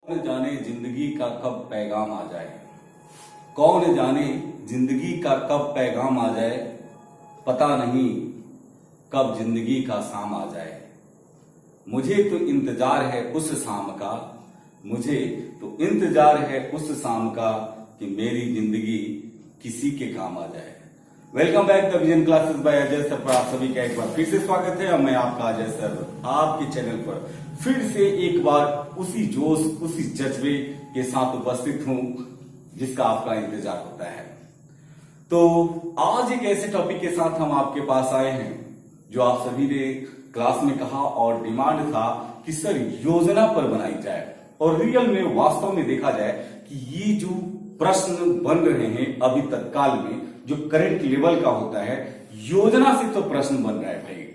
कौन जाने जिंदगी का कब पैगाम आ जाए। कौन जाने जिंदगी का कब पैगाम आ जाए। पता नहीं कब जिंदगी का शाम आ जाए। मुझे तो इंतजार है उस शाम का। मुझे तो इंतजार है उस शाम का कि मेरी जिंदगी किसी के काम आ जाए। Welcome back the vision classes bye Ajay sir पर आप सभी का एक बार फिर से स्वागत है। मैं आपका अजय सर आपके चैनल पर फिर से एक बार उसी जोश उसी जज्बे के साथ उपस्थित हूं जिसका आपका इंतजार होता है। तो आज एक ऐसे टॉपिक के साथ हम आपके पास आए हैं जो आप सभी ने क्लास में कहा और डिमांड था कि सर योजना पर बनाई जाए और रियल में वास्तव में देखा जाए कि ये जो प्रश्न बन रहे हैं अभी तत्काल में जो करंट लेवल का होता है, योजना से तो प्रश्न बन रहा है भाई।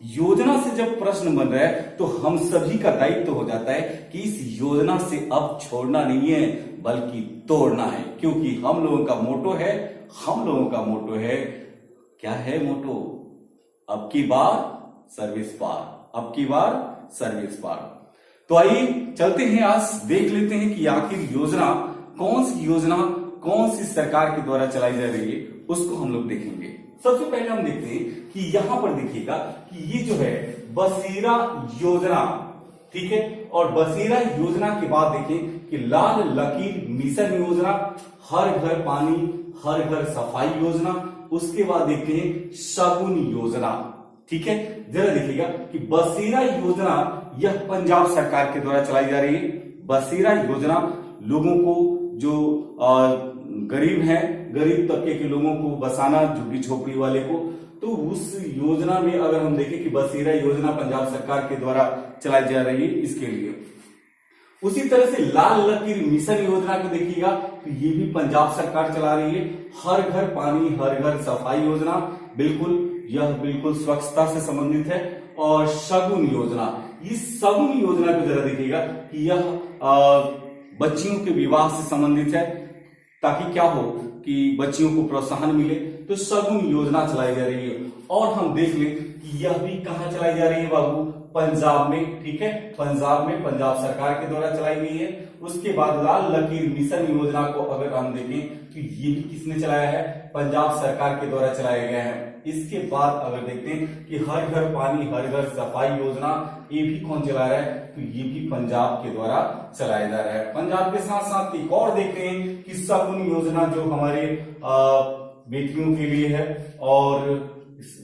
योजना से जब प्रश्न बन रहा है तो हम सभी का दायित्व हो जाता है कि इस योजना से अब छोड़ना नहीं है बल्कि तोड़ना है, क्योंकि हम लोगों का मोटो है क्या है मोटो? अब की बार सर्विस पार, अब की बार सर्विस पार। तो आइए चलते हैं, आज देख लेते हैं कि आखिर योजना कौन सी सरकार के द्वारा चलाई जा रही है, उसको हम लोग देखेंगे। सबसे पहले हम देखते हैं कि यहां पर देखिएगा कि ये जो है बसेरा योजना, ठीक है, और बसेरा योजना के बाद देखें कि लाल लकीर मिशन योजना, हर घर पानी हर घर सफाई योजना, उसके बाद देखते हैं शगुन योजना, ठीक है। जरा देखिएगा कि बसेरा योजना यह पंजाब सरकार के द्वारा चलाई जा रही है। बसेरा योजना लोगों को जो गरीब हैं, गरीब तबके के लोगों को बसाना, झुग्गी झोपड़ी वाले को, तो उस योजना में अगर हम देखें कि बसेरा योजना पंजाब सरकार के द्वारा चलाई जा रही है इसके लिए। उसी तरह से लाल लकीर मिशन योजना को देखिएगा तो ये भी पंजाब सरकार चला रही है। हर घर पानी हर घर सफाई योजना, यह बिल्कुल स्वच्छता से संबंधित है। और शगुन योजना, इस शगुन योजना को जरा देखिएगा कि यह बच्चियों के विवाह से संबंधित है, ताकि क्या हो कि बच्चियों को प्रोत्साहन मिले, तो शगुन योजना चलाई जा रही है। और हम देख लें कि यह भी कहां चलाई जा रही है बाबू? पंजाब में, ठीक है, पंजाब में पंजाब सरकार के द्वारा चलाई गई है। उसके बाद लाल लकीर मिशन योजना को अगर हम देखें तो ये भी किसने चलाया है? पंजाब सरकार के द्वारा चलाया गया है। इसके बाद अगर देखते हैं कि हर घर पानी हर घर सफाई योजना, ये भी कौन चला रहा है? तो ये भी पंजाब के द्वारा चलाया जा रहा है। पंजाब के साथ साथ एक और देखते हैं कि शगुन योजना जो हमारे बेटियों के लिए है और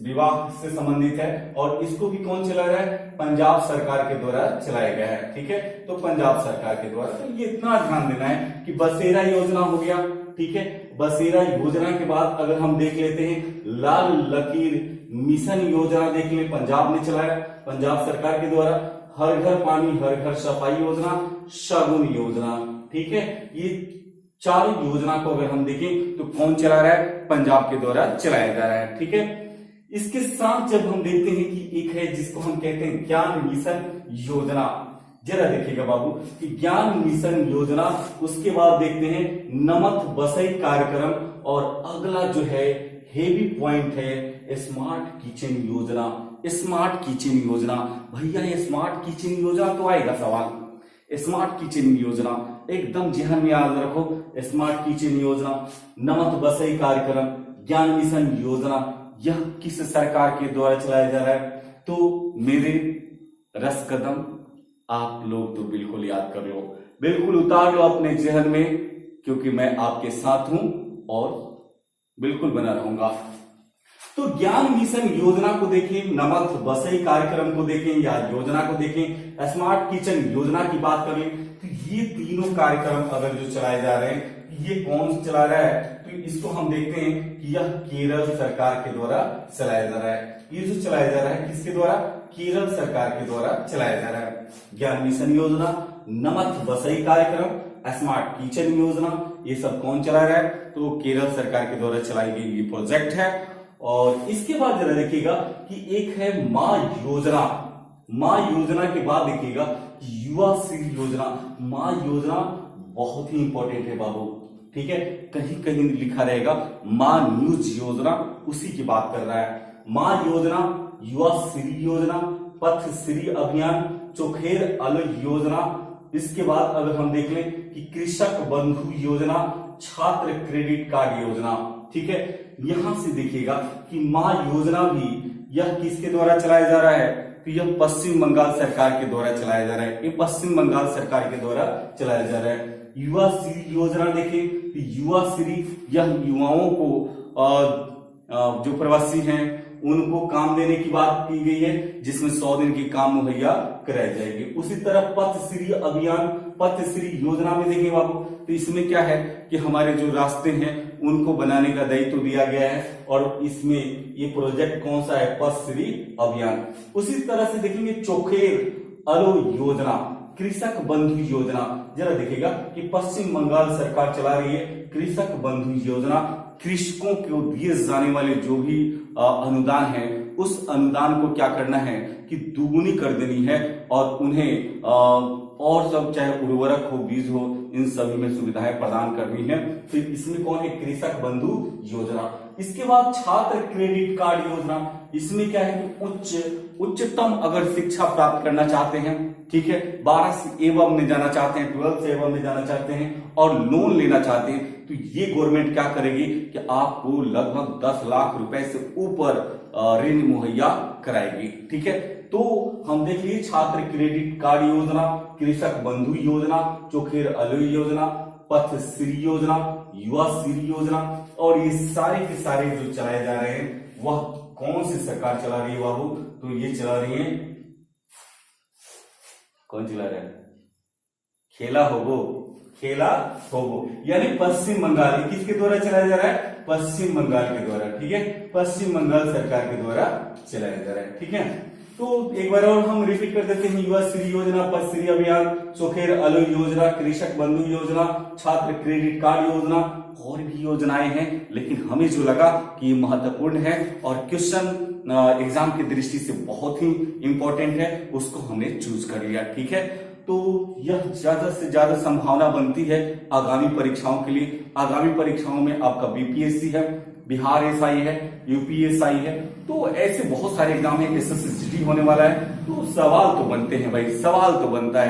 विवाह से संबंधित है, और इसको भी कौन चला रहा है? पंजाब सरकार के द्वारा चलाया गया है, ठीक है। तो पंजाब सरकार के द्वारा, तो ये इतना ध्यान देना है कि बसेरा योजना हो गया, ठीक है। बसेरा योजना के बाद अगर हम देख लेते हैं लाल लकीर मिशन योजना, देख ले पंजाब ने चलाया, पंजाब सरकार के द्वारा। हर घर पानी हर घर सफाई योजना, शगुन योजना, ठीक है। ये चार योजना को अगर हम देखें तो कौन चला रहा है? पंजाब के द्वारा चलाया जा रहा है, ठीक है। इसके साथ जब हम देखते हैं कि एक है जिसको हम कहते हैं ज्ञान मिशन योजना, जरा देखिएगा बाबू कि ज्ञान मिशन योजना। उसके बाद देखते हैं नमक बसई कार्यक्रम, और अगला जो है हेवी पॉइंट है स्मार्ट किचन योजना। स्मार्ट किचन योजना, भैया ये स्मार्ट किचन योजना तो आएगा सवाल। स्मार्ट किचन योजना एकदम जहन में याद रखो। स्मार्ट किचन योजना, नमक बसई कार्यक्रम, ज्ञान मिशन योजना, यह किस सरकार के द्वारा चलाया जा रहा है? तो मेरे रस कदम आप लोग तो बिल्कुल याद कर लो, बिल्कुल उतार लो अपने जहन में, क्योंकि मैं आपके साथ हूं और बिल्कुल बना रहूंगा। तो ज्ञान मिशन योजना को देखें, नमक बसई कार्यक्रम को देखें या योजना को देखें, स्मार्ट किचन योजना की बात करें, तो ये तीनों कार्यक्रम अगर जो चलाए जा रहे हैं, ये कौन चला रहा है? तो इसको हम देखते हैं कि यह केरल सरकार के द्वारा चलाया जा रहा है। ये जो चलाया जा रहा है किसके द्वारा? केरल सरकार के द्वारा चलाया जा रहा है। ज्ञान मिशन योजना, नमक बसई कार्यक्रम, स्मार्ट किचन योजना, ये सब कौन चला रहा है? तो केरल सरकार के द्वारा चलाई गई ये प्रोजेक्ट है। और इसके बाद जरा देखिएगा कि एक है माँ योजना। माँ योजना के बाद देखिएगा युवा श्री योजना। माँ योजना बहुत ही इंपॉर्टेंट है बाबू, ठीक है। कहीं कहीं लिखा रहेगा माँ न्यूज योजना, उसी की बात कर रहा है। माँ योजना, युवा श्री योजना, पथ श्री अभियान, चोखेर अल योजना, इसके बाद अगर हम देख लें कि कृषक बंधु योजना, छात्र क्रेडिट कार्ड योजना, ठीक है। यहां से देखिएगा कि मां योजना भी यह किसके द्वारा चलाया जा रहा है, तो यह पश्चिम बंगाल सरकार के द्वारा चलाया जा रहा है। ये पश्चिम बंगाल सरकार के द्वारा चलाया जा रहा है। युवा श्री योजना देखें तो युवा श्री यह युवाओं को जो प्रवासी हैं उनको काम देने की बात की गई है, जिसमें 100 दिन की काम मुहैया कराई जाएगी। उसी तरह पथश्री अभियान, पथश्री योजना में देखें बाबू, तो इसमें क्या है कि हमारे जो रास्ते हैं उनको बनाने का दायित्व दिया गया है, और इसमें ये प्रोजेक्ट कौन सा है, पथश्री अभियान। उसी तरह से देखेंगे चोखेर अलो योजना, कृषक बंधु योजना। जरा देखिएगा कि पश्चिम बंगाल सरकार चला रही है कृषक बंधु योजना। कृषकों को दिए जाने वाले जो भी अनुदान है, उस अनुदान को क्या करना है कि दुगुनी कर देनी है, और उन्हें और सब चाहे उर्वरक हो, बीज हो, इन सभी में सुविधाएं प्रदान करनी है। फिर इसमें कौन है, कृषक बंधु योजना। इसके बाद छात्र क्रेडिट कार्ड योजना। इसमें क्या है कि उच्चतम अगर शिक्षा प्राप्त करना चाहते हैं, ठीक है, 12 से एवं में जाना चाहते हैं, 12 से एवं में जाना चाहते हैं और लोन लेना चाहते हैं, तो ये गवर्नमेंट क्या करेगी कि आपको लगभग 10 लाख रुपए से ऊपर ऋण मुहैया कराएगी, ठीक है। तो हम देख लीजिए छात्र क्रेडिट कार्ड योजना, कृषक बंधु योजना, चोखेर अलो योजना, पथश्री योजना, युवा श्री योजना, और ये सारे के सारे जो चलाए जा रहे हैं वह कौन सी सरकार चला रही है बाबू, तो ये चला रही है, कौन चला रहा है, खेला होगो, यानी पश्चिम बंगाल। किसके द्वारा चलाया जा रहा है, पश्चिम बंगाल के द्वारा, ठीक है, पश्चिम बंगाल सरकार के द्वारा चलाया जा रहा है, ठीक है। तो एक बार और हम रिपीट कर देते हैं, युवा श्री योजना, पथश्री अभियान, चोखेर अलो योजना, कृषक बंधु योजना, छात्र क्रेडिट कार्ड योजना, और भी योजनाएं हैं, लेकिन हमें जो लगा कि ये महत्वपूर्ण है और क्वेश्चन एग्जाम की दृष्टि से बहुत ही इंपॉर्टेंट है, उसको हमने चूज कर लिया, ठीक है। तो यह ज्यादा से ज्यादा संभावना बनती है आगामी परीक्षाओं के लिए। आगामी परीक्षाओं में आपका बीपीएससी है, बिहार एसआई है, यूपीएसआई है, तो ऐसे बहुत सारे एग्जाम है, एसएससी होने वाला है। तो सवाल तो बनते हैं भाई, सवाल तो बनता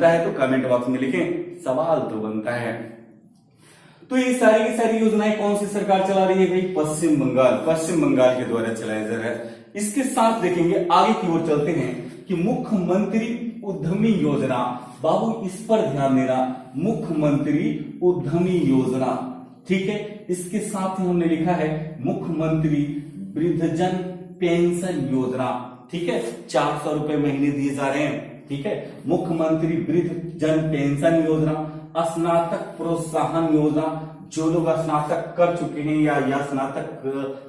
है तो कमेंट बॉक्स में लिखें, सवाल तो बनता है। तो ये सारी की सारी योजनाएं कौन सी सरकार चला रही है भाई, पश्चिम बंगाल के द्वारा चलाया जा रहा है। इसके साथ देखेंगे आगे की ओर चलते हैं कि मुख्यमंत्री उद्यमी योजना। बाबू इस पर ध्यान देना, मुख्यमंत्री उद्यमी योजना, ठीक है। इसके साथ ही हमने लिखा है मुख्यमंत्री वृद्धजन पेंशन योजना, ठीक है, 400 रुपए महीने दिए जा रहे हैं, ठीक है। मुख्यमंत्री वृद्धजन पेंशन योजना, स्नातक प्रोत्साहन योजना, जो लोग स्नातक कर चुके हैं या स्नातक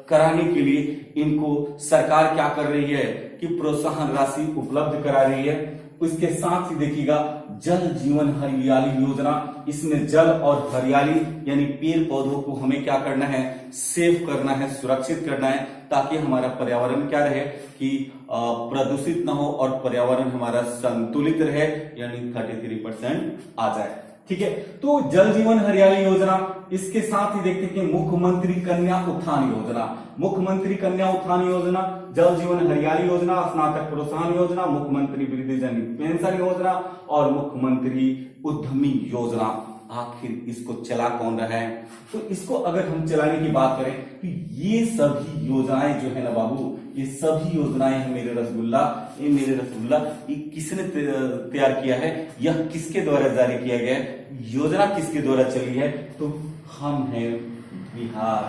कराने के लिए इनको सरकार क्या कर रही है कि प्रोत्साहन राशि उपलब्ध करा रही है। उसके साथ ही देखिएगा जल जीवन हरियाली योजना। इसमें जल और हरियाली यानी पेड़ पौधों को हमें क्या करना है, सेव करना है, सुरक्षित करना है, ताकि हमारा पर्यावरण क्या रहे कि प्रदूषित ना हो और पर्यावरण हमारा संतुलित रहे, यानी 33% आ जाए, ठीक है। तो जल जीवन हरियाली योजना। इसके साथ ही देखते हैं कि मुख्यमंत्री कन्या उत्थान योजना, मुख्यमंत्री कन्या उत्थान योजना, जल जीवन हरियाली योजना, स्नातक प्रोत्साहन योजना, मुख्यमंत्री वृद्धजन पेंशन योजना और मुख्यमंत्री उद्यमी योजना। आखिर इसको चला कौन रहा है, तो इसको अगर हम चलाने की बात करें तो ये सभी योजनाएं जो है ना बाबू, ये सभी योजनाएं हैं मेरे रसगुल्ला, ये किसने तैयार किया है, यह किसके द्वारा जारी किया गया है, योजना किसके द्वारा चली है, तो हम हैं बिहार,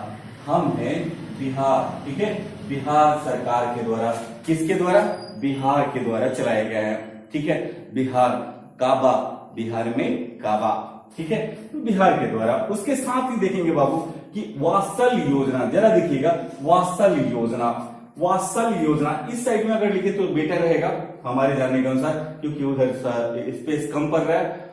ठीक है, बिहार सरकार के द्वारा। किसके द्वारा, बिहार के द्वारा चलाया गया है, ठीक है। बिहार में काबा, ठीक है, तो बिहार के द्वारा। उसके साथ ही देखेंगे बाबू कि वात्सल योजना, जरा देखिएगा वात्सल योजना इस साइड में अगर लिखे तो बेटर रहेगा हमारे जानने के अनुसार, क्योंकि उधर स्पेस कम पड़ रहा है।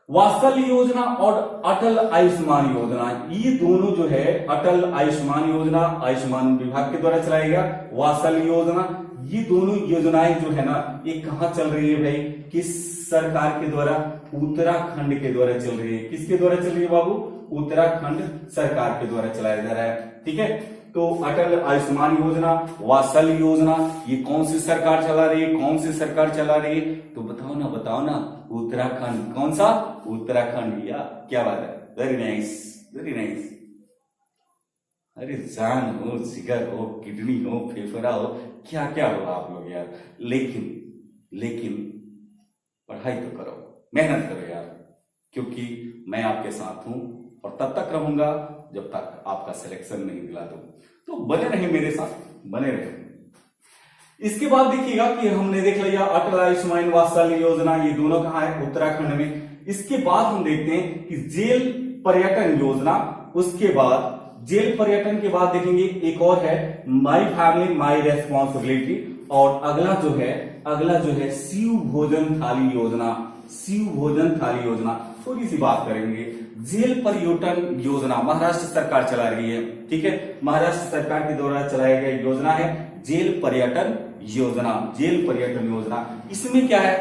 वात्सल योजना और अटल आयुष्मान योजना, ये दोनों जो है अटल आयुष्मान योजना आयुष्मान विभाग के द्वारा चलाया गया, वात्सल योजना, ये दोनों योजनाएं जो है ना ये कहां चल रही है भाई, किस सरकार के द्वारा, उत्तराखंड के द्वारा चल रही है। किसके द्वारा चल रही है बाबू, उत्तराखंड सरकार के द्वारा चलाया जा रहा है, ठीक है। तो अटल आयुष्मान योजना, वात्सल्य योजना, ये कौन सी सरकार चला रही है, कौन सी सरकार चला रही है? तो बताओ ना, उत्तराखंड। कौन सा? उत्तराखंड। या क्या बात है, वेरी नाइस, वेरी नाइस। अरे जान हो, जिगर हो, किडनी हो, फेफड़ा हो, क्या क्या हो आप लोग यार। लेकिन पढ़ाई तो करो, मेहनत करो यार, क्योंकि मैं आपके साथ हूं और तब तक रहूंगा जब तक आपका सिलेक्शन नहीं दिला दूं। तो बने रहे मेरे साथ, बने रहे। इसके बाद देखिएगा कि हमने देख लिया अटल आयुष्मान वात्सल्य योजना, ये दोनों कहां है? उत्तराखंड में। इसके बाद हम देखते हैं कि जेल पर्यटन योजना। उसके बाद जेल पर्यटन के बाद देखेंगे एक और है माई फैमिली माई रेस्पॉन्सिबिलिटी, और अगला जो है शिव भोजन थाली योजना। शिव भोजन थाली योजना थोड़ी सी बात करेंगे। जेल पर्यटन योजना महाराष्ट्र सरकार चला रही है, ठीक है, महाराष्ट्र सरकार के द्वारा चलाया गया योजना है जेल पर्यटन योजना। जेल पर्यटन योजना, इसमें क्या है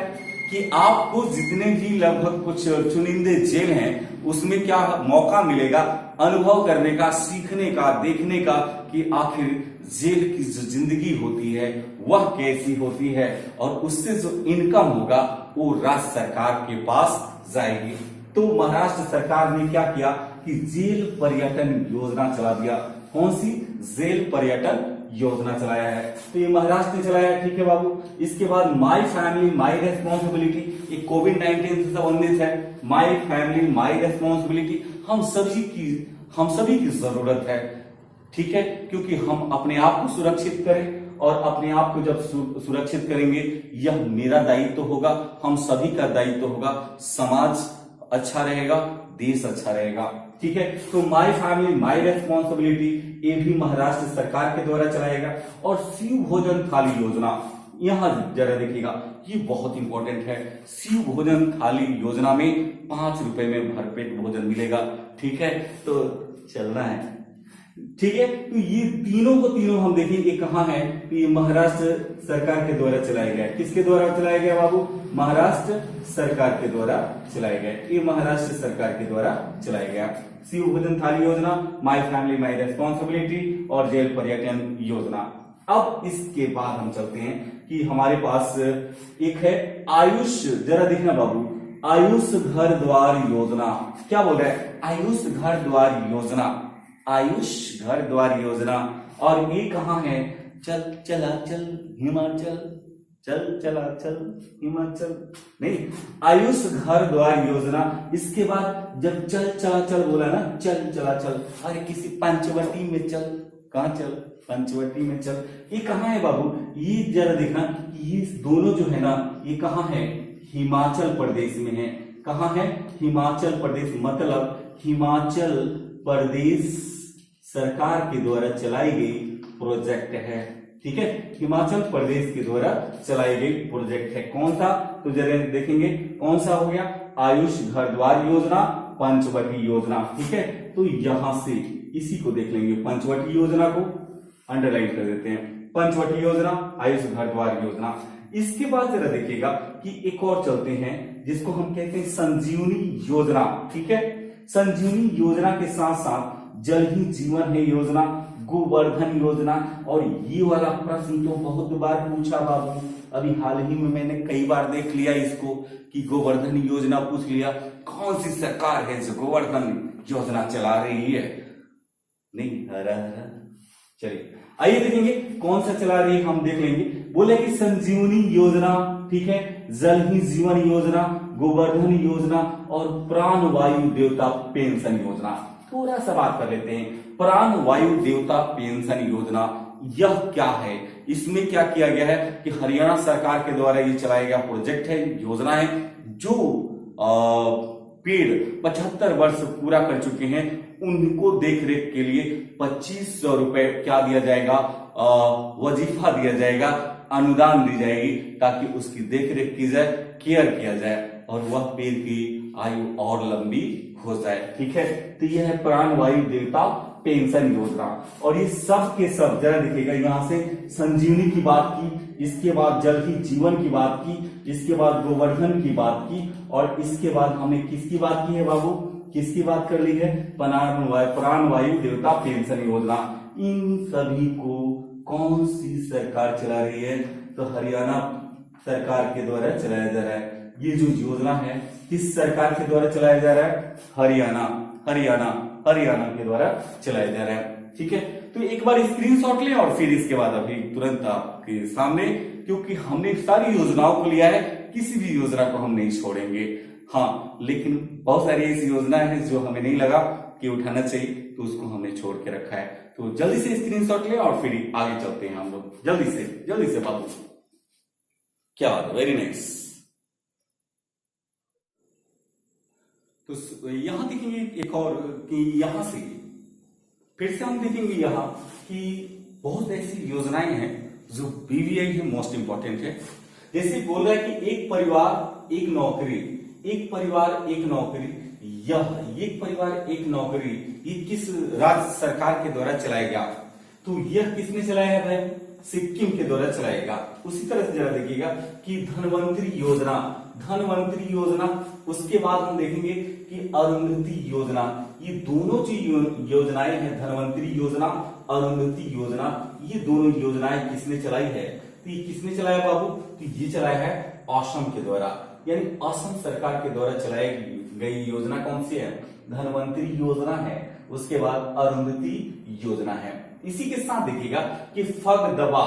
कि आपको जितने भी लगभग कुछ चुनिंदे जेल हैं उसमें क्या मौका मिलेगा अनुभव करने का, सीखने का, देखने का कि आखिर जेल की जो जिंदगी होती है वह कैसी होती है, और उससे जो इनकम होगा वो राज्य सरकार के पास जाएगी। तो महाराष्ट्र सरकार ने क्या किया कि जेल पर्यटन योजना चला दिया। कौन सी? जेल पर्यटन योजना चलाया है, तो ये महाराष्ट्र ने चलाया है, ठीक है बाबू। इसके बाद माई फैमिली माई रेस्पॉन्सिबिलिटी, ये कोविड-19 से संबंधित है। माई फैमिली माई रेस्पॉन्सिबिलिटी हम सभी की जरूरत है, ठीक है, क्योंकि हम अपने आप को सुरक्षित करें, और अपने आप को जब सुरक्षित करेंगे यह मेरा दायित्व होगा, हम सभी का दायित्व होगा, समाज अच्छा रहेगा, देश अच्छा रहेगा, ठीक है। तो माई फैमिली माई रेस्पॉन्सिबिलिटी ये भी महाराष्ट्र सरकार के द्वारा चलाएगा। और शिव भोजन थाली योजना, यहां जरा देखिएगा, ये बहुत इंपॉर्टेंट है। शिव भोजन थाली योजना में 5 रुपए में भरपेट भोजन मिलेगा, ठीक है, तो चलना है, ठीक है। तो ये तीनों हम देखेंगे कहां है, तो ये महाराष्ट्र सरकार के द्वारा चलाया गया। किसके द्वारा चलाया गया बाबू? महाराष्ट्र सरकार के द्वारा चलाया गया, ये महाराष्ट्र सरकार के द्वारा चलाया गया। शिव भोजन थाली योजना, माई फैमिली माई रेस्पॉन्सिबिलिटी और जेल पर्यटन योजना। अब इसके बाद हम चलते हैं कि हमारे पास एक है आयुष, जरा देखना बाबू, आयुष घर द्वार योजना। क्या बोल रहा है? आयुष घर द्वार योजना, आयुष घर द्वार योजना। और ये कहां है? चल चला चल हिमाचल, चल चला चल हिमाचल, नहीं, आयुष घर द्वार योजना। इसके बाद जब चल चला चल बोला ना, चल चला चल, अरे किसी पंचवटी में चल, कहां चल? पंचवटी में चल। ये कहां है बाबू? ये जरा देखना, ये दोनों जो है ना, ये कहां है? हिमाचल प्रदेश में है। कहां है? हिमाचल प्रदेश, मतलब हिमाचल प्रदेश सरकार के द्वारा चलाई गई प्रोजेक्ट है, ठीक है, हिमाचल प्रदेश के द्वारा चलाई गई प्रोजेक्ट है। कौन सा? तो जरा देखेंगे कौन सा हो गया? आयुष घर द्वार योजना, पंचवटी योजना, ठीक है। तो यहां से इसी को देख लेंगे, पंचवटी योजना को अंडरलाइन कर देते हैं, पंचवटी योजना, आयुष घर द्वार योजना। इसके बाद जरा देखिएगा कि एक और चलते हैं जिसको हम कहते हैं संजीवनी योजना, ठीक है। संजीवनी योजना के साथ साथ जल ही जीवन है योजना, गोवर्धन योजना। और ये वाला प्रश्न तो बहुत बार पूछा बाबू, अभी हाल ही में मैंने कई बार देख लिया इसको कि गोवर्धन योजना पूछ लिया। कौन सी सरकार है जो गोवर्धन योजना चला रही है? नहीं, हरा चलिए आइए देखेंगे कौन सा चला रही है, हम देख लेंगे। बोले कि संजीवनी योजना, ठीक है, जल ही जीवन योजना, गोवर्धन योजना और प्राण वायु देवता पेंशन योजना। थोड़ा सा बात कर लेते हैं। प्राण वायु देवता पेंशन योजना यह क्या है? इसमें क्या किया गया है कि हरियाणा सरकार के द्वारा ये चलाया गया प्रोजेक्ट है, योजना है। जो पेड़ 75 वर्ष पूरा कर चुके हैं उनको देख रेख के लिए 2500 रुपए क्या दिया जाएगा? वजीफा दिया जाएगा, अनुदान दी जाएगी, ताकि उसकी देख रेख की जाए, केयर किया जाए और वह पेड़ की आयु और लंबी हो जाए, ठीक है। तो यह है प्राण वायु देवता पेंशन योजना। और ये सब के सब जरा देखिएगा, यहां से संजीवनी की बात की, इसके बाद जल ही जीवन की बात की, इसके बाद गोवर्धन की बात की, और इसके बाद हमने किसकी बात की है बाबू? किसकी बात कर ली है? प्राण वायु देवता पेंशन योजना। इन सभी को कौन सी सरकार चला रही है? तो हरियाणा सरकार के द्वारा चलाया जा रहा है। ये जो योजना है किस सरकार के द्वारा चलाया जा रहा है? हरियाणा के द्वारा चलाया जा रहा है। ठीक है, तो एक बार स्क्रीनशॉट लें और फिर इसके बाद अभी तुरंत आपके सामने, क्योंकि हमने सारी योजनाओं को लिया है, किसी भी योजना को हम नहीं छोड़ेंगे। हाँ, लेकिन बहुत सारी ऐसी योजना है जो हमें नहीं लगा कि उठाना चाहिए, तो उसको हमने छोड़ के रखा है। तो जल्दी से स्क्रीनशॉट लें और फिर आगे चलते हैं हम लोग। जल्दी से बाबू, क्या बात है, वेरी नाइस। तो यहां देखेंगे एक और कि यहां से फिर से हम देखेंगे यहां कि बहुत ऐसी योजनाएं हैं जो बीवीआई है, मोस्ट इंपॉर्टेंट है। जैसे बोल रहा है कि एक परिवार एक नौकरी, एक परिवार एक नौकरी, यह एक परिवार एक नौकरी, ये किस राज्य सरकार के द्वारा चलाया गया? तो यह किसने चलाया है भाई? सिक्किम के द्वारा चलाएगा। उसी तरह से जरा देखिएगा कि धनवंतरी योजना, उसके बाद हम देखेंगे कि अरुंधति योजना, ये दोनों जो योजनाएं हैं, धनवंतरी योजना, अरुंधति योजना, ये दोनों योजनाएं किसने चलाई है? तो ये किसने चलाया बाबू? तो ये चलाया है असम के द्वारा, यानी असम सरकार के द्वारा चलाई गई योजना कौन सी है? धनवंतरी योजना है। उसके बाद अरुंधति योजना है। इसी के साथ देखिएगा कि फगदबा,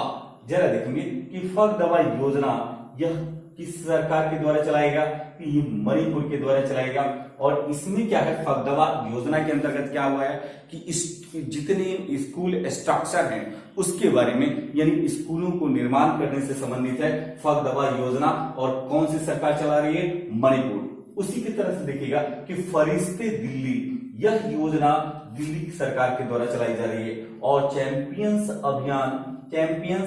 जरा देखेंगे कि फगदबा योजना यह किस सरकार के द्वारा चलाएगा? तो ये मणिपुर के द्वारा चलाएगा। और इसमें क्या है, फगदबा योजना के अंतर्गत क्या हुआ है कि जितने स्कूल स्ट्रक्चर हैं उसके बारे में, यानी स्कूलों को निर्माण करने से संबंधित है फगदबा योजना। और कौन सी सरकार चला रही है? मणिपुर। उसी की तरह से देखिएगा कि फरिश्ते दिल्ली, यह योजना दिल्ली सरकार के द्वारा चलाई जा रही है। और चैंपियंस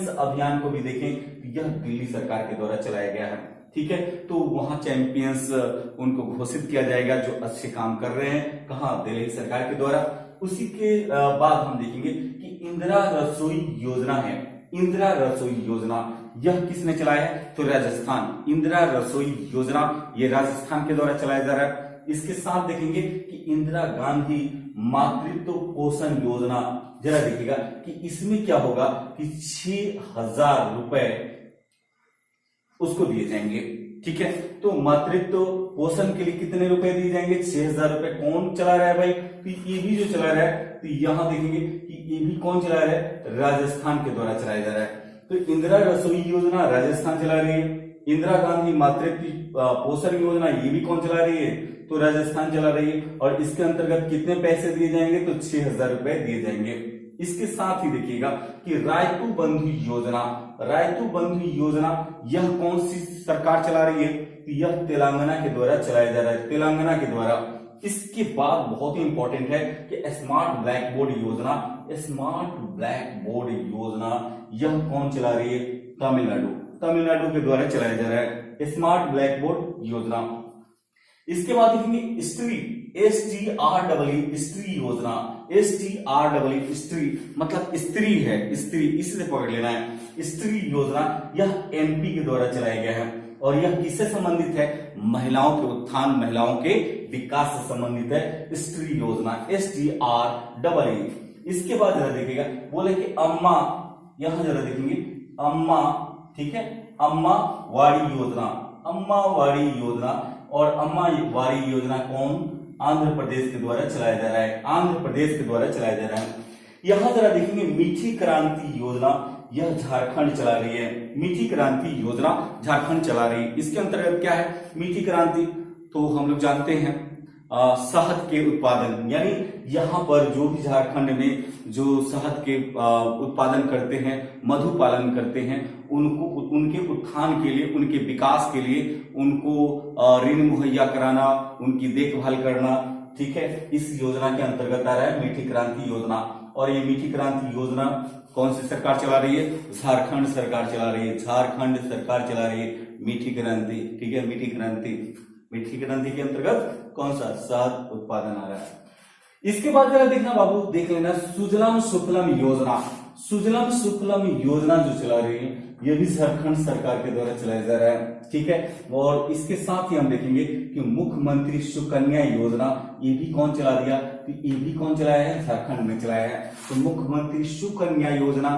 अभियान को भी देखें तो यह दिल्ली सरकार के द्वारा चलाया गया है। ठीक है, तो वहां चैंपियंस उनको घोषित किया जाएगा जो अच्छे काम कर रहे हैं, कहां? दिल्ली सरकार के द्वारा। उसी के बाद हम देखेंगे कि इंदिरा रसोई योजना है। इंदिरा रसोई योजना यह किसने चलाया है? तो राजस्थान। इंदिरा रसोई योजना ये राजस्थान के द्वारा चलाया जा रहा है। इसके साथ देखेंगे कि इंदिरा गांधी मातृत्व पोषण योजना, जरा देखिएगा कि इसमें क्या होगा कि 6,000 रुपए उसको दिए जाएंगे। ठीक है, तो मातृत्व पोषण के लिए कितने रुपए दिए जाएंगे? 6,000 रुपए। कौन चला रहा है भाई? तो ये भी जो चला रहा है, तो यहां देखेंगे कि ये भी कौन चला रहा है? राजस्थान के द्वारा चलाया जा रहा है। तो इंदिरा रसोई योजना राजस्थान चला रही है। इंदिरा गांधी मातृत्व पोषण योजना ये भी कौन चला रही है? तो राजस्थान चला रही है। और इसके अंतर्गत कितने पैसे दिए जाएंगे? तो 6,000 रुपए दिए जाएंगे। इसके साथ ही देखिएगा कि रायतू बंधु योजना यह कौन सी सरकार चला रही है? तो यह तेलंगाना के द्वारा चलाया जा रहा है, तेलंगाना के द्वारा। इसके बाद बहुत ही इंपॉर्टेंट है कि स्मार्ट ब्लैक बोर्ड योजना यह कौन चला रही है? तमिलनाडु के द्वारा चलाया जा रहा है स्मार्ट ब्लैक बोर्ड योजना। इसके बाद देखेंगे स्त्री, STREE स्त्री योजना, STREE मतलब स्त्री है, स्त्री, इससे पकड़ लेना है। स्त्री योजना यह MP के द्वारा चलाया गया है। और यह किससे संबंधित है? महिलाओं के उत्थान, महिलाओं के विकास से संबंधित है स्त्री योजना, STREE। इसके बाद जरा देखिएगा, बोले कि अम्मा, यहां जरा देखेंगे अम्मा, ठीक है, अम्मा वाड़ी योजना। और अम्मा वाड़ी योजना कौन? आंध्र प्रदेश के द्वारा चलाया जा रहा है। यहां जरा देखेंगे मीठी क्रांति योजना, यह झारखंड चला रही है। मीठी क्रांति योजना झारखंड चला रही है। इसके अंतर्गत क्या है मीठी क्रांति? तो हम लोग जानते हैं शहद के उत्पादन, यानी यहाँ पर जो भी झारखंड में जो शहद के उत्पादन करते हैं, मधु पालन करते हैं, उनको उनके उत्थान के लिए, उनके विकास के लिए उनको ऋण मुहैया कराना, उनकी देखभाल करना, ठीक है, इस योजना के अंतर्गत आ रहा है मीठी क्रांति योजना। और ये मीठी क्रांति योजना कौन सी सरकार चला रही है? झारखंड सरकार चला रही है मीठी क्रांति, ठीक है, मीठी क्रांति के अंतर्गत कौन सा? शहद उत्पादन आ रहा है। इसके बाद जरा देखना बाबू, देख लेना सुजलाम सुफलाम योजना जो चला रही है, ये भी झारखंड सरकार के द्वारा चलाया जा रहा है, ठीक है। और इसके साथ ही हम देखेंगे कि मुख्यमंत्री सुकन्या योजना, ये भी कौन चला दिया, तो ये भी कौन चलाया है, झारखंड में चलाया है। तो मुख्यमंत्री सुकन्या योजना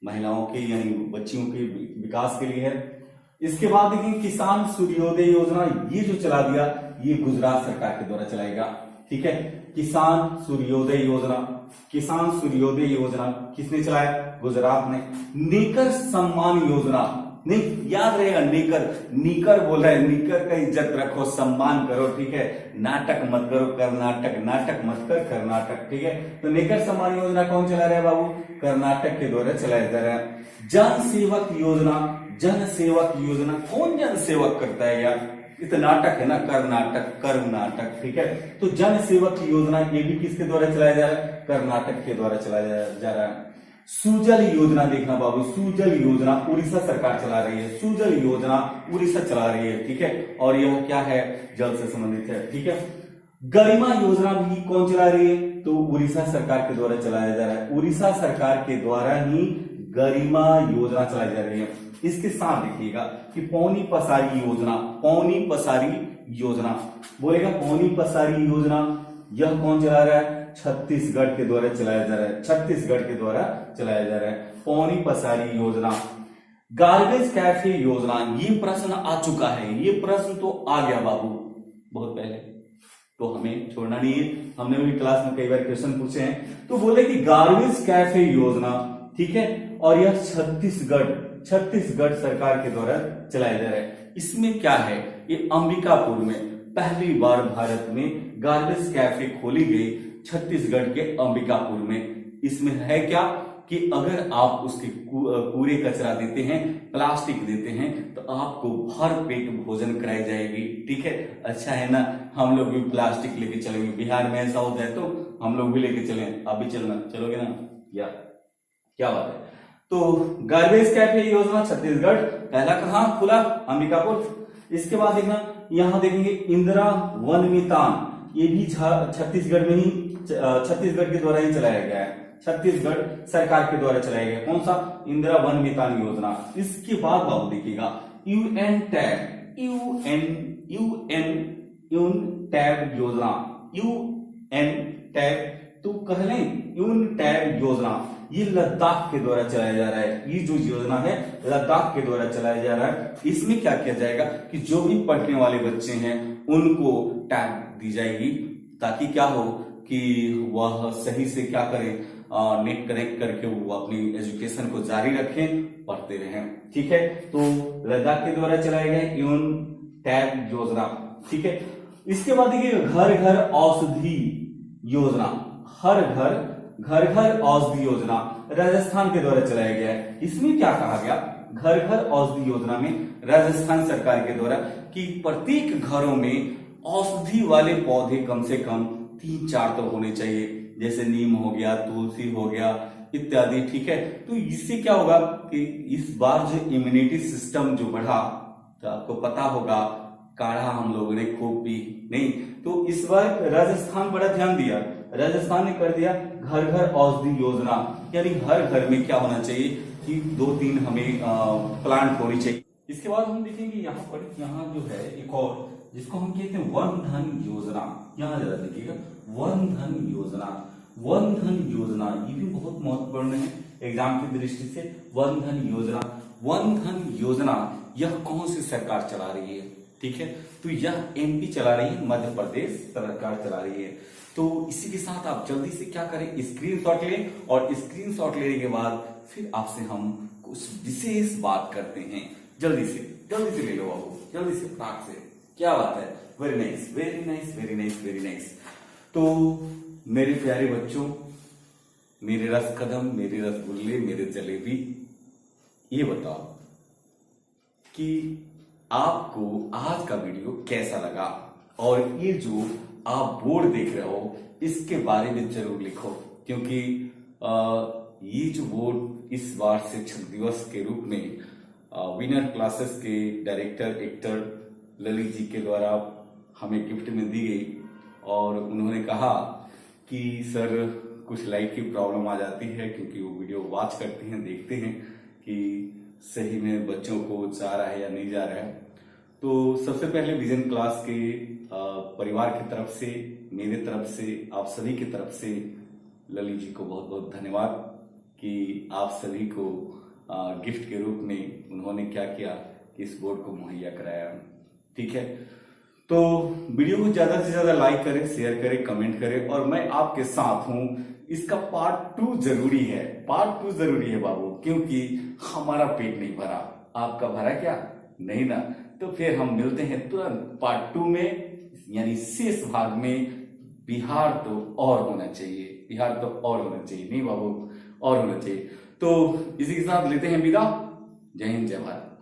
महिलाओं के यानी बच्चियों के विकास के लिए है। इसके बाद देखिए किसान सूर्योदय योजना, ये जो चला दिया ये गुजरात सरकार के द्वारा चलाएगा, ठीक है। किसान सूर्योदय योजना, किसान सूर्योदय योजना किसने चलाया, गुजरात ने। नेकर सम्मान योजना, नहीं याद रहेगा, नेकर नीकर बोल रहा है, नीकर का इज्जत रखो, सम्मान करो, ठीक है। नाटक मत करो कर्नाटक, नाटक मत कर कर्नाटक, ठीक है। तो नेकर सम्मान योजना कौन चला रहा है बाबू, कर्नाटक के द्वारा चलाया जा रहा है। जन सेवक योजना, जन सेवक योजना कौन जन सेवक करता है यार, ये तो नाटक है ना, कर्नाटक कर्नाटक, ठीक है। तो जन सेवक योजना ये भी किसके द्वारा चलाया जा रहा है, कर्नाटक के द्वारा चलाया जा रहा है। सुजल योजना देखना बाबू, सुजल योजना उड़ीसा सरकार चला रही है, सुजल योजना उड़ीसा चला रही है, ठीक है। और यह क्या है, जल से संबंधित है, ठीक है। गरिमा योजना भी कौन चला रही है, तो उड़ीसा सरकार के द्वारा चलाया जा रहा है, उड़ीसा सरकार के द्वारा ही गरिमा योजना चलाई जा रही है। इसके साथ देखिएगा कि पौनी पसारी योजना, पौनी पसारी योजना बोलेगा, पौनी पसारी योजना यह कौन चला रहा है, छत्तीसगढ़ के द्वारा चलाया जा रहा है, छत्तीसगढ़ के द्वारा चलाया जा रहा है पौनी पसारी योजना। गार्बेज कैफे योजना, ये प्रश्न आ चुका है, ये प्रश्न तो आ गया बाबू बहुत पहले, तो हमें छोड़ना नहीं है, हमने भी क्लास में कई बार क्वेश्चन पूछे हैं। तो बोले कि गार्बेज कैफे योजना, ठीक है, और यह छत्तीसगढ़ सरकार के द्वारा चलाया जा रहा है। इसमें क्या है, ये अंबिकापुर में पहली बार भारत में गार्बेज कैफे खोली गई, छत्तीसगढ़ के अंबिकापुर में। इसमें है क्या कि अगर आप उसके कूड़े कचरा देते हैं, प्लास्टिक देते हैं, तो आपको भर पेट भोजन कराई जाएगी, ठीक है। अच्छा है ना, हम लोग भी प्लास्टिक लेके चलेंगे, बिहार में ऐसा होता है तो हम लोग भी लेके चलें, आप भी चलना, चलोगे ना, या क्या बात है। तो गार्बेज कैफे योजना छत्तीसगढ़, पहला कहां खुला, अंबिकापुर। इसके बाद देखना, यहां देखेंगे इंदिरा वन मितान, ये भी छत्तीसगढ़ में ही, छत्तीसगढ़ के द्वारा ही चलाया गया है, छत्तीसगढ़ सरकार के द्वारा चलाया गया, कौन सा, इंदिरा वन मितान योजना। इसके बाद बाबू देखिएगा यूएन टैब, यूएन टैब योजना, यूएन टैब तो कह लें यून टैब योजना, ये लद्दाख के द्वारा चलाया जा रहा है। ये जो योजना है लद्दाख के द्वारा चलाया जा रहा है। इसमें क्या किया जाएगा कि जो भी पढ़ने वाले बच्चे हैं उनको टैब दी जाएगी, ताकि क्या हो कि वह सही से क्या करें, नेट कनेक्ट करके वो अपनी एजुकेशन को जारी रखें, पढ़ते रहें, ठीक है। तो लद्दाख के द्वारा चलाया गया यून टैब योजना, ठीक है। इसके बाद देखिए घर घर औषधि योजना, घर घर औषधि योजना राजस्थान के द्वारा चलाया गया है। इसमें क्या कहा गया, घर घर औषधि योजना में राजस्थान सरकार के द्वारा कि प्रत्येक घरों में औषधि वाले पौधे कम से कम 3-4 तो होने चाहिए, जैसे नीम हो गया, तुलसी हो गया इत्यादि, ठीक है। तो इससे क्या होगा कि इस बार जो इम्यूनिटी सिस्टम जो बढ़ा, तो आपको पता होगा काढ़ा हम लोगों ने खूब पी, नहीं तो इस बार राजस्थान बड़ा ध्यान दिया, राजस्थान ने कर दिया घर घर औषधि योजना, यानी हर घर में क्या होना चाहिए कि 2-3 हमें प्लांट होनी चाहिए। इसके बाद हम देखेंगे यहाँ पर, यहाँ जो है एक और जिसको हम कहते हैं वन धन योजना, यहाँ जरा देखिएगा वन धन योजना, वन धन योजना ये भी बहुत महत्वपूर्ण है एग्जाम की दृष्टि से। वन धन योजना, वन धन योजना यह कौन सी सरकार चला रही है, ठीक है। तो यह एमपी चला रही है, मध्य प्रदेश सरकार चला रही है। तो इसी के साथ आप जल्दी से क्या करें, स्क्रीनशॉट लें, और स्क्रीनशॉट लेने के बाद फिर आपसे हम कुछ विशेष बात करते हैं। जल्दी से ले लो बाबू, जल्दी से फटाक से, क्या बात है, very nice very nice very nice very nice. तो मेरे प्यारे बच्चों, मेरे रस कदम, मेरे रसगुल्ले, मेरे जलेबी, ये बताओ कि आपको आज का वीडियो कैसा लगा, और ये जो आप बोर्ड देख रहे हो इसके बारे में जरूर लिखो, क्योंकि ये जो बोर्ड इस बार शिक्षक दिवस के रूप में विनर क्लासेस के डायरेक्टर एक्टर ललित जी के द्वारा हमें गिफ्ट में दी गई, और उन्होंने कहा कि सर कुछ लाइट की प्रॉब्लम आ जाती है, क्योंकि वो वीडियो वॉच करते हैं, देखते हैं कि सही में बच्चों को जा रहा है या नहीं जा रहा है। तो सबसे पहले विजन क्लास के परिवार की तरफ से, मेरे तरफ से, आप सभी की तरफ से ललित जी को बहुत बहुत धन्यवाद कि आप सभी को गिफ्ट के रूप में उन्होंने क्या किया कि इस बोर्ड को मुहैया कराया। ठीक है, तो वीडियो को ज्यादा से ज्यादा लाइक करें, शेयर करें, कमेंट करें, और मैं आपके साथ हूं। इसका पार्ट 2 जरूरी है, पार्ट 2 जरूरी है बाबू, क्योंकि हमारा पेट नहीं भरा। आपका भरा क्या? नहीं ना। तो फिर हम मिलते हैं तुरंत पार्ट 2 में, यानी शेष भाग में। बिहार तो और होना चाहिए, बिहार तो और होना चाहिए, नहीं बाबू, और होना चाहिए। तो इसी के साथ लेते हैं विदा। जय हिंद, जय भारत।